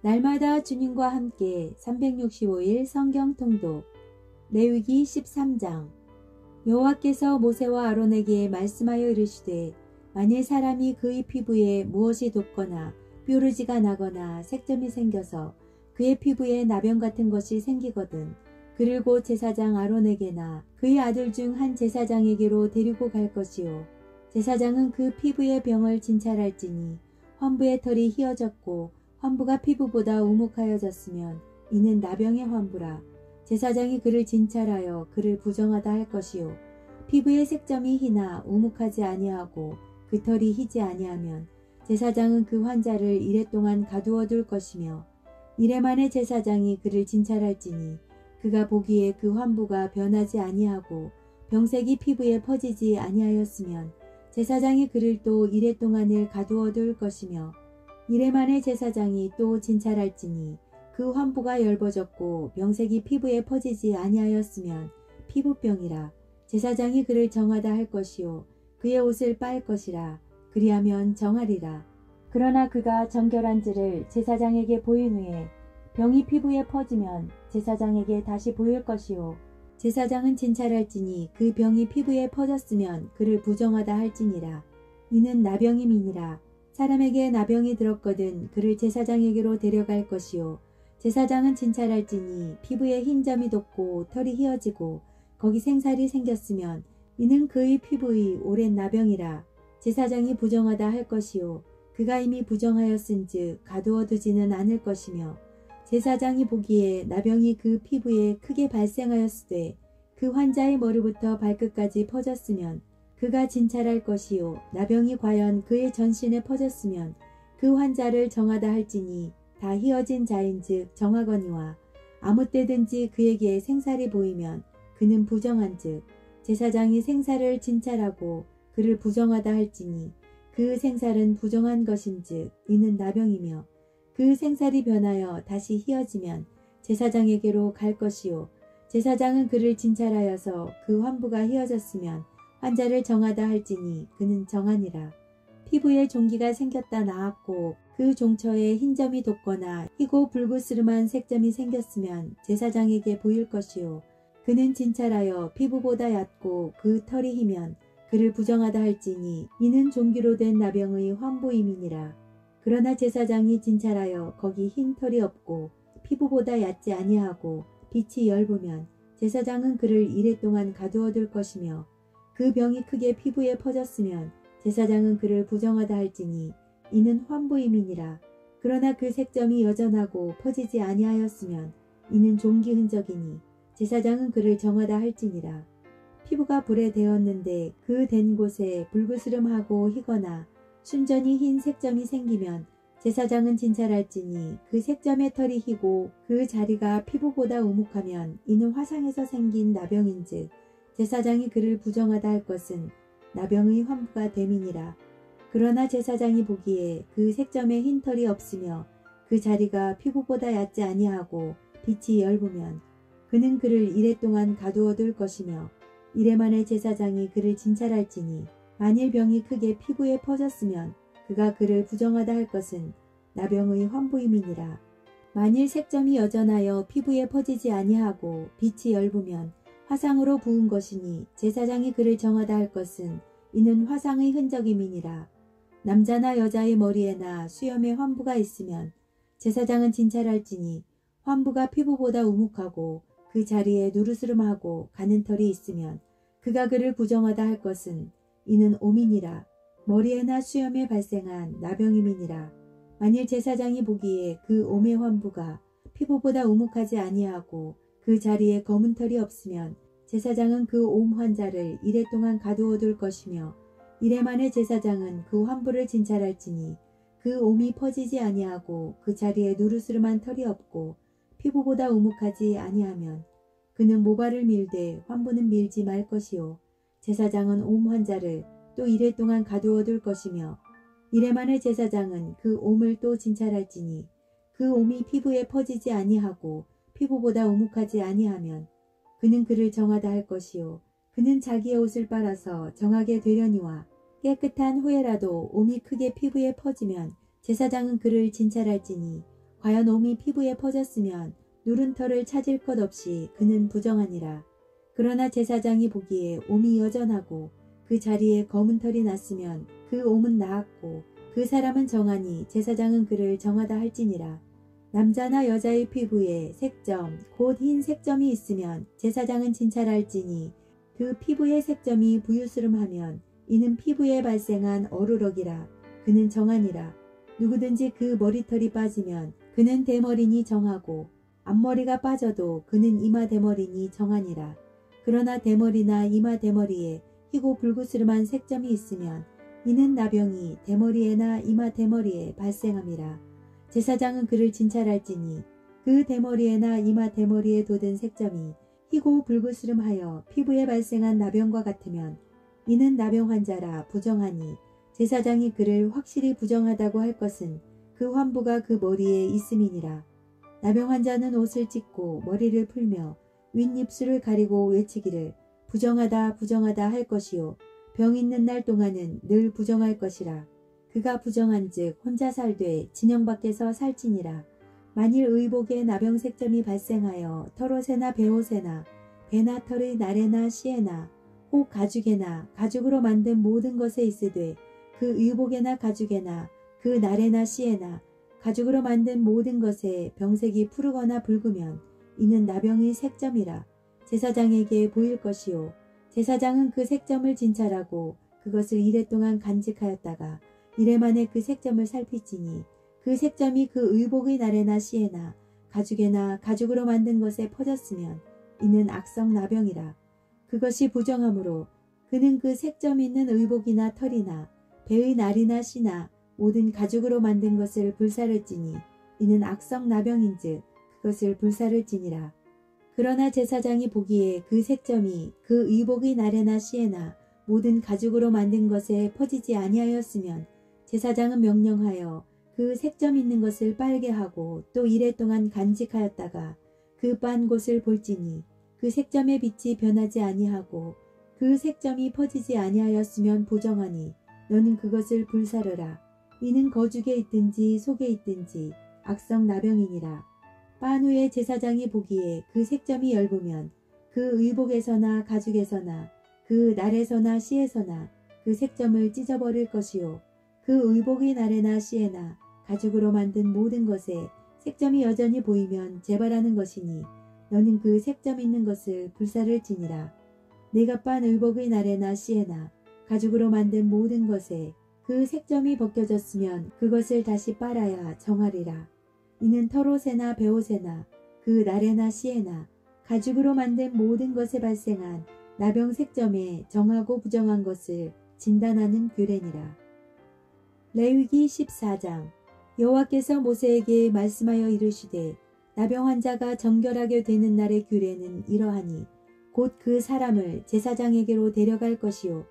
날마다 주님과 함께 365일 성경 통독. 레위기 13장. 여호와께서 모세와 아론에게 말씀하여 이르시되 만일 사람이 그의 피부에 무엇이 돋거나 뾰루지가 나거나 색점이 생겨서 그의 피부에 나병 같은 것이 생기거든 그를 곧 제사장 아론에게나 그의 아들 중 한 제사장에게로 데리고 갈 것이요 제사장은 그 피부의 병을 진찰할지니 환부의 털이 휘어졌고 환부가 피부보다 우묵하여졌으면 이는 나병의 환부라. 제사장이 그를 진찰하여 그를 부정하다 할 것이요 피부의 색점이 희나 우묵하지 아니하고 그 털이 희지 아니하면 제사장은 그 환자를 이레 동안 가두어 둘 것이며 이레 만에 제사장이 그를 진찰할지니 그가 보기에 그 환부가 변하지 아니하고 병색이 피부에 퍼지지 아니하였으면 제사장이 그를 또 이레 동안을 가두어 둘 것이며 이레 만에 제사장이 또 진찰할지니 그 환부가 열버졌고 병색이 피부에 퍼지지 아니하였으면 피부병이라. 제사장이 그를 정하다 할 것이요 그의 옷을 빨 것이라. 그리하면 정하리라. 그러나 그가 정결한지를 제사장에게 보인 후에 병이 피부에 퍼지면 제사장에게 다시 보일 것이요 제사장은 진찰할지니 그 병이 피부에 퍼졌으면 그를 부정하다 할지니라. 이는 나병임이니라. 사람에게 나병이 들었거든 그를 제사장에게로 데려갈 것이요 제사장은 진찰할지니 피부에 흰 점이 돋고 털이 휘어지고 거기 생살이 생겼으면 이는 그의 피부의 오랜 나병이라. 제사장이 부정하다 할 것이요 그가 이미 부정하였은즉 가두어 두지는 않을 것이며 제사장이 보기에 나병이 그 피부에 크게 발생하였으되 그 환자의 머리부터 발끝까지 퍼졌으면 그가 진찰할 것이요 나병이 과연 그의 전신에 퍼졌으면 그 환자를 정하다 할지니 다 휘어진 자인즉 정하거니와 아무 때든지 그에게 생살이 보이면 그는 부정한즉 제사장이 생살을 진찰하고 그를 부정하다 할지니 그 생살은 부정한 것인즉 이는 나병이며 그 생살이 변하여 다시 휘어지면 제사장에게로 갈 것이요 제사장은 그를 진찰하여서 그 환부가 휘어졌으면 환자를 정하다 할지니 그는 정하니라. 피부에 종기가 생겼다 나았고 그 종처에 흰 점이 돋거나 희고 불그스름한 색점이 생겼으면 제사장에게 보일 것이요 그는 진찰하여 피부보다 얕고 그 털이 희면 그를 부정하다 할지니 이는 종기로 된 나병의 환부임이니라. 그러나 제사장이 진찰하여 거기 흰 털이 없고 피부보다 얕지 아니하고 빛이 엷으면 제사장은 그를 이레 동안 가두어 둘 것이며 그 병이 크게 피부에 퍼졌으면 제사장은 그를 부정하다 할지니 이는 환부임이니라. 그러나 그 색점이 여전하고 퍼지지 아니하였으면 이는 종기 흔적이니 제사장은 그를 정하다 할지니라. 피부가 불에 데었는데 그 댄 곳에 불그스름하고 희거나 순전히 흰 색점이 생기면 제사장은 진찰할지니 그 색점의 털이 희고 그 자리가 피부보다 우묵하면 이는 화상에서 생긴 나병인즉 제사장이 그를 부정하다 할 것은 나병의 환부가 됨이니라. 그러나 제사장이 보기에 그 색점에 흰 털이 없으며 그 자리가 피부보다 얕지 아니하고 빛이 엷으면 그는 그를 이레 동안 가두어 둘 것이며 이레 만에 제사장이 그를 진찰할지니 만일 병이 크게 피부에 퍼졌으면 그가 그를 부정하다 할 것은 나병의 환부임이니라. 만일 색점이 여전하여 피부에 퍼지지 아니하고 빛이 엷으면 화상으로 부은 것이니 제사장이 그를 정하다 할 것은 이는 화상의 흔적임이니라. 남자나 여자의 머리에나 수염에 환부가 있으면 제사장은 진찰할지니 환부가 피부보다 우묵하고 그 자리에 누르스름하고 가는 털이 있으면 그가 그를 부정하다 할 것은 이는 오민이라. 머리에나 수염에 발생한 나병임이니라. 만일 제사장이 보기에 그 옴의 환부가 피부보다 우묵하지 아니하고 그 자리에 검은 털이 없으면 제사장은 그 옴 환자를 이레 동안 가두어 둘 것이며 이레 만에 제사장은 그 환부를 진찰할지니 그 옴이 퍼지지 아니하고 그 자리에 누르스름한 털이 없고 피부보다 우묵하지 아니하면 그는 모발을 밀되 환부는 밀지 말 것이요 제사장은 옴 환자를 또 이레 동안 가두어 둘 것이며 이레 만에 제사장은 그 옴을 또 진찰할지니 그 옴이 피부에 퍼지지 아니하고 피부보다 우묵하지 아니하면 그는 그를 정하다 할 것이요 그는 자기의 옷을 빨아서 정하게 되려니와 깨끗한 후에라도 옴이 크게 피부에 퍼지면 제사장은 그를 진찰할지니 과연 옴이 피부에 퍼졌으면 누른 털을 찾을 것 없이 그는 부정하니라. 그러나 제사장이 보기에 옴이 여전하고 그 자리에 검은 털이 났으면 그 옴은 나았고 그 사람은 정하니 제사장은 그를 정하다 할지니라. 남자나 여자의 피부에 색점 곧 흰 색점이 있으면 제사장은 진찰할지니 그 피부의 색점이 부유스름하면 이는 피부에 발생한 어루럭이라. 그는 정하니라. 누구든지 그 머리털이 빠지면 그는 대머리니 정하고 앞머리가 빠져도 그는 이마 대머리니 정하니라. 그러나 대머리나 이마 대머리에 희고 불구스름한 색점이 있으면 이는 나병이 대머리에나 이마 대머리에 발생함이라. 제사장은 그를 진찰할지니 그 대머리에나 이마 대머리에 돋은 색점이 희고 불구스름하여 피부에 발생한 나병과 같으면 이는 나병 환자라 부정하니 제사장이 그를 확실히 부정하다고 할 것은 그 환부가 그 머리에 있음이니라. 나병 환자는 옷을 찢고 머리를 풀며 윗입술을 가리고 외치기를 부정하다 부정하다 할 것이요 병 있는 날 동안은 늘 부정할 것이라. 그가 부정한즉 혼자 살되 진영 밖에서 살지니라. 만일 의복에 나병 색점이 발생하여 털옷에나 베옷에나 배나 털의 나래나 씨에나 혹 가죽에나 가죽으로 만든 모든 것에 있으되 그 의복에나 가죽에나 그 나래나 씨에나 가죽으로 만든 모든 것에 병색이 푸르거나 붉으면 이는 나병의 색점이라. 제사장에게 보일 것이요 제사장은 그 색점을 진찰하고 그것을 이래 동안 간직하였다가 이래 만에 그 색점을 살피지니 그 색점이 그 의복의 나래나 씨에나 가죽에나 가죽으로 만든 것에 퍼졌으면 이는 악성 나병이라. 그것이 부정하므로 그는 그 색점 있는 의복이나 털이나 배의 날이나 씨나 모든 가죽으로 만든 것을 불사를지니 이는 악성 나병인즉 그것을 불사를지니라. 그러나 제사장이 보기에 그 색점이 그 의복의 나래나 씨에나 모든 가죽으로 만든 것에 퍼지지 아니하였으면 제사장은 명령하여 그 색점 있는 것을 빨게 하고 또 이래 동안 간직하였다가 그 빤 곳을 볼지니 그 색점의 빛이 변하지 아니하고 그 색점이 퍼지지 아니하였으면 부정하니 너는 그것을 불사르라. 이는 거죽에 있든지 속에 있든지 악성 나병이니라. 빤 후에 제사장이 보기에 그 색점이 엷으면 그 의복에서나 가죽에서나 그 날에서나 씨에서나 그 색점을 찢어버릴 것이요 그 의복의 날에나 씨에나 가죽으로 만든 모든 것에 색점이 여전히 보이면 재발하는 것이니 너는 그 색점 있는 것을 불사를지니라. 내가 빤 의복의 날에나 씨에나 가죽으로 만든 모든 것에 그 색점이 벗겨졌으면 그것을 다시 빨아야 정하리라. 이는 털옷에나 베옷에나 그 날에나 씨에나 가죽으로 만든 모든 것에 발생한 나병 색점에 정하고 부정한 것을 진단하는 규례니라. 레위기 14장. 여호와께서 모세에게 말씀하여 이르시되 나병 환자가 정결하게 되는 날의 규례는 이러하니 곧 그 사람을 제사장에게로 데려갈 것이요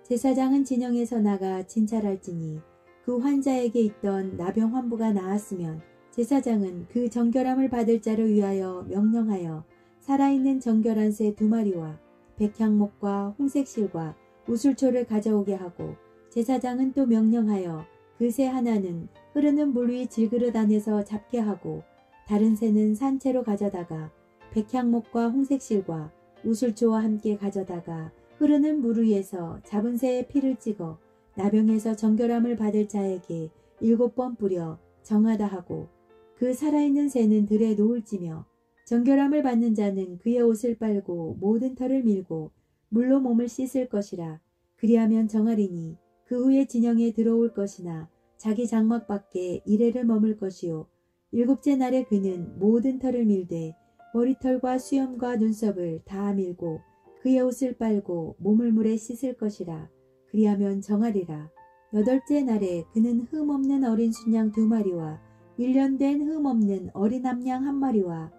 제사장은 진영에서 나가 진찰할지니 그 환자에게 있던 나병 환부가 나았으면 제사장은 그 정결함을 받을 자를 위하여 명령하여 살아있는 정결한 새 2마리와 백향목과 홍색실과 우술초를 가져오게 하고 제사장은 또 명령하여 그 새 하나는 흐르는 물 위 질그릇 안에서 잡게 하고 다른 새는 산채로 가져다가 백향목과 홍색실과 우술초와 함께 가져다가 흐르는 물 위에서 잡은 새의 피를 찍어 나병에서 정결함을 받을 자에게 7번 뿌려 정하다 하고 그 살아있는 새는 들에 놓을지며 정결함을 받는 자는 그의 옷을 빨고 모든 털을 밀고 물로 몸을 씻을 것이라. 그리하면 정하리니 그 후에 진영에 들어올 것이나 자기 장막 밖에 이래를 머물 것이요 7째 날에 그는 모든 털을 밀되 머리털과 수염과 눈썹을 다 밀고 그의 옷을 빨고 몸을 물에 씻을 것이라. 그리하면 정하리라. 8째 날에 그는 흠 없는 어린 순양 2마리와 1년 된 흠 없는 어린 암양 1마리와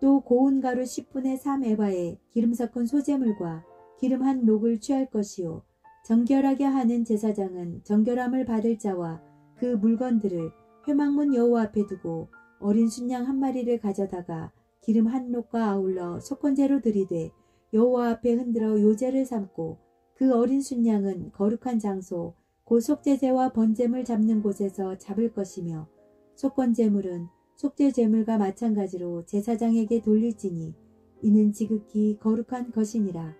또 고운 가루 10분의 3에바에 기름 섞은 소재물과 기름 한 록을 취할 것이요 정결하게 하는 제사장은 정결함을 받을 자와 그 물건들을 회막문 여호와 앞에 두고 어린 순양 1마리를 가져다가 기름 한 록과 아울러 속건제로 드리되 여호와 앞에 흔들어 요제를 삼고 그 어린 순양은 거룩한 장소 곧 속죄제와 번제물 잡는 곳에서 잡을 것이며 속건제물은 속죄 제물과 마찬가지로 제사장에게 돌릴지니 이는 지극히 거룩한 것이니라.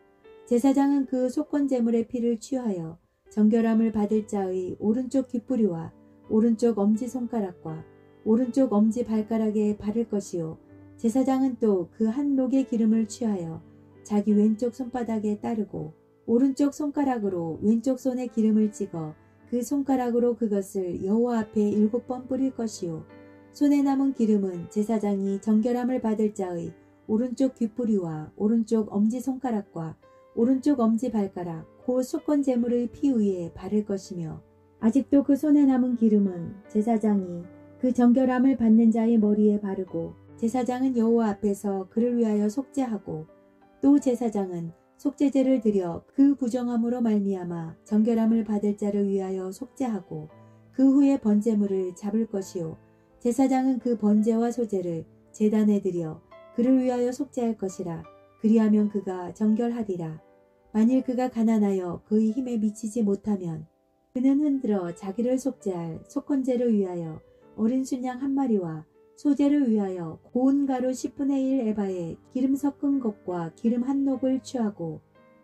제사장은 그 속건 제물의 피를 취하여 정결함을 받을 자의 오른쪽 귓뿌리와 오른쪽 엄지손가락과 오른쪽 엄지발가락에 바를 것이요. 제사장은 또 그 한 녹의 기름을 취하여 자기 왼쪽 손바닥에 따르고 오른쪽 손가락으로 왼쪽 손에 기름을 찍어 그 손가락으로 그것을 여호와 앞에 7번 뿌릴 것이요. 손에 남은 기름은 제사장이 정결함을 받을 자의 오른쪽 귓뿌리와 오른쪽 엄지손가락과 오른쪽 엄지발가락 곧 속건 제물의 피 위에 바를 것이며 아직도 그 손에 남은 기름은 제사장이 그 정결함을 받는 자의 머리에 바르고 제사장은 여호와 앞에서 그를 위하여 속죄하고 또 제사장은 속죄제를 드려 그 부정함으로 말미암아 정결함을 받을 자를 위하여 속죄하고 그 후에 번제물을 잡을 것이요. 제사장은 그 번제와 소제를 제단에 드려 그를 위하여 속죄할 것이라. 그리하면 그가 정결하리라. 만일 그가 가난하여 그의 힘에 미치지 못하면 그는 흔들어 자기를 속죄할 속건제를 위하여 어린 순양 한 마리와 소제를 위하여 고운 가루 10분의 1 에바에 기름 섞은 것과 기름 한 녹을 취하고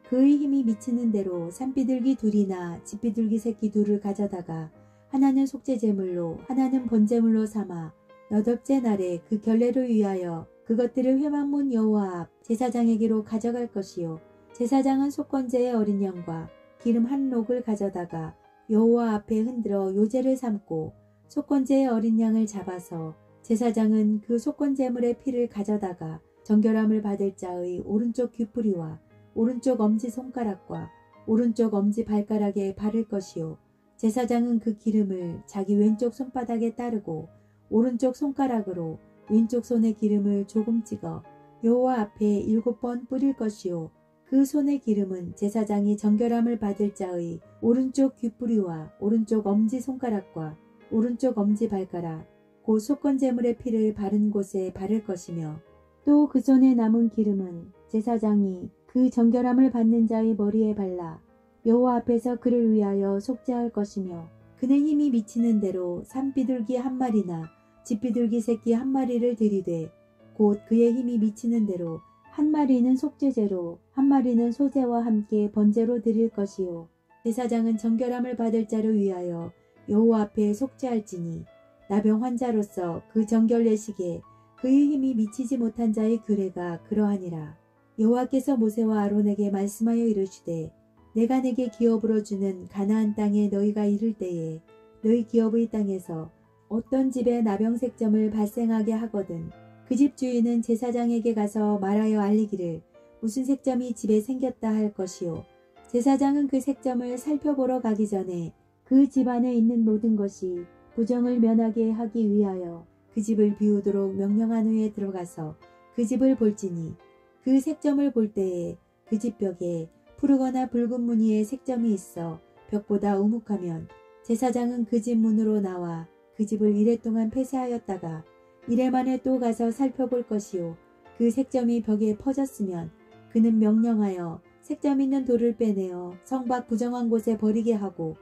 그의 힘이 미치는 대로 산비둘기 둘이나 집비둘기 새끼 둘을 가져다가 하나는 속죄제물로 하나는 번제물로 삼아 8째 날에 그 결례를 위하여 그것들을 회막문 여호와 앞 제사장에게로 가져갈 것이요. 제사장은 속건제의 어린 양과 기름 한 녹을 가져다가 여호와 앞에 흔들어 요제를 삼고 속건제의 어린 양을 잡아서 제사장은 그 속건제물의 피를 가져다가 정결함을 받을 자의 오른쪽 귓뿌리와 오른쪽 엄지손가락과 오른쪽 엄지발가락에 바를 것이요. 제사장은 그 기름을 자기 왼쪽 손바닥에 따르고 오른쪽 손가락으로 왼쪽 손에 기름을 조금 찍어 여호와 앞에 7번 뿌릴 것이요. 그 손의 기름은 제사장이 정결함을 받을 자의 오른쪽 귓뿌리와 오른쪽 엄지손가락과 오른쪽 엄지발가락 곧 속건제물의 피를 바른 곳에 바를 것이며 또 그 손에 남은 기름은 제사장이 그 정결함을 받는 자의 머리에 발라 여호와 앞에서 그를 위하여 속죄할 것이며 그는 힘이 미치는 대로 산비둘기 한 마리나 집비둘기 새끼 한 마리를 들이되 곧 그의 힘이 미치는 대로 한 마리는 속죄제로 한 마리는 소제와 함께 번제로 드릴 것이요. 제사장은 정결함을 받을 자를 위하여 여호와 앞에 속죄할지니 나병 환자로서 그 정결 내시기에 그의 힘이 미치지 못한 자의 규례가 그러하니라. 여호와께서 모세와 아론에게 말씀하여 이르시되 내가 내게 기업으로 주는 가나안 땅에 너희가 이를 때에 너희 기업의 땅에서 어떤 집에 나병색점을 발생하게 하거든 그 집 주인은 제사장에게 가서 말하여 알리기를 무슨 색점이 집에 생겼다 할 것이요. 제사장은 그 색점을 살펴보러 가기 전에 그 집 안에 있는 모든 것이 부정을 면하게 하기 위하여 그 집을 비우도록 명령한 후에 들어가서 그 집을 볼지니 그 색점을 볼 때에 그 집 벽에 푸르거나 붉은 무늬의 색점이 있어 벽보다 우묵하면 제사장은 그 집 문으로 나와 그 집을 이래 동안 폐쇄하였다가 이래 만에 또 가서 살펴볼 것이요. 그 색점이 벽에 퍼졌으면 그는 명령하여 색점 있는 돌을 빼내어 성밖 부정한 곳에 버리게 하고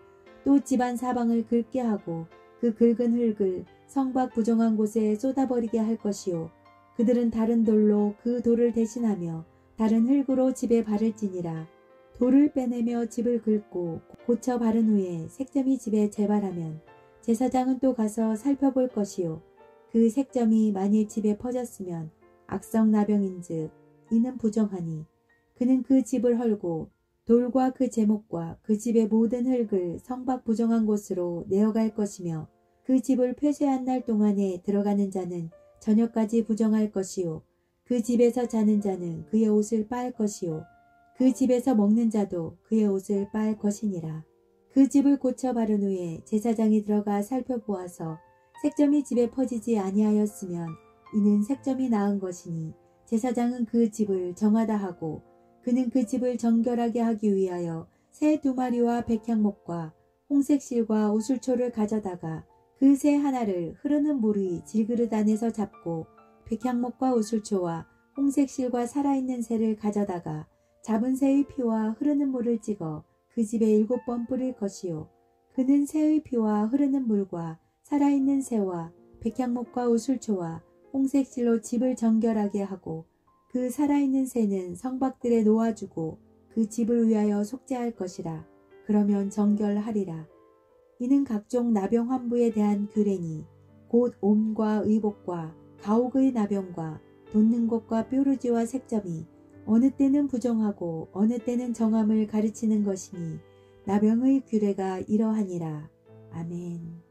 또 집안 사방을 긁게 하고 그 긁은 흙을 성밖 부정한 곳에 쏟아버리게 할 것이요. 그들은 다른 돌로 그 돌을 대신하며 다른 흙으로 집에 바를지니라. 돌을 빼내며 집을 긁고 고쳐 바른 후에 색점이 집에 재발하면 제사장은 또 가서 살펴볼 것이요. 그 색점이 만일 집에 퍼졌으면 악성 나병인즉 이는 부정하니 그는 그 집을 헐고 돌과 그 제목과 그 집의 모든 흙을 성밖 부정한 곳으로 내어갈 것이며 그 집을 폐쇄한 날 동안에 들어가는 자는 저녁까지 부정할 것이요. 그 집에서 자는 자는 그의 옷을 빨 것이요. 그 집에서 먹는 자도 그의 옷을 빨 것이니라. 그 집을 고쳐 바른 후에 제사장이 들어가 살펴보아서 색점이 집에 퍼지지 아니하였으면 이는 색점이 나은 것이니 제사장은 그 집을 정하다 하고 그는 그 집을 정결하게 하기 위하여 새 2마리와 백향목과 홍색 실과 우술초를 가져다가 그 새 하나를 흐르는 물의 질그릇 안에서 잡고 백향목과 우술초와 홍색 실과 살아있는 새를 가져다가 잡은 새의 피와 흐르는 물을 찍어 그 집에 7번 뿌릴 것이요. 그는 새의 피와 흐르는 물과 살아있는 새와 백향목과 우술초와 홍색실로 집을 정결하게 하고 그 살아있는 새는 성박들에 놓아주고 그 집을 위하여 속죄할 것이라. 그러면 정결하리라. 이는 각종 나병 환부에 대한 규례니 곧 옴과 의복과 가옥의 나병과 돋는 것과 뾰루지와 색점이 어느 때는 부정하고 어느 때는 정함을 가르치는 것이니 나병의 규례가 이러하니라. 아멘.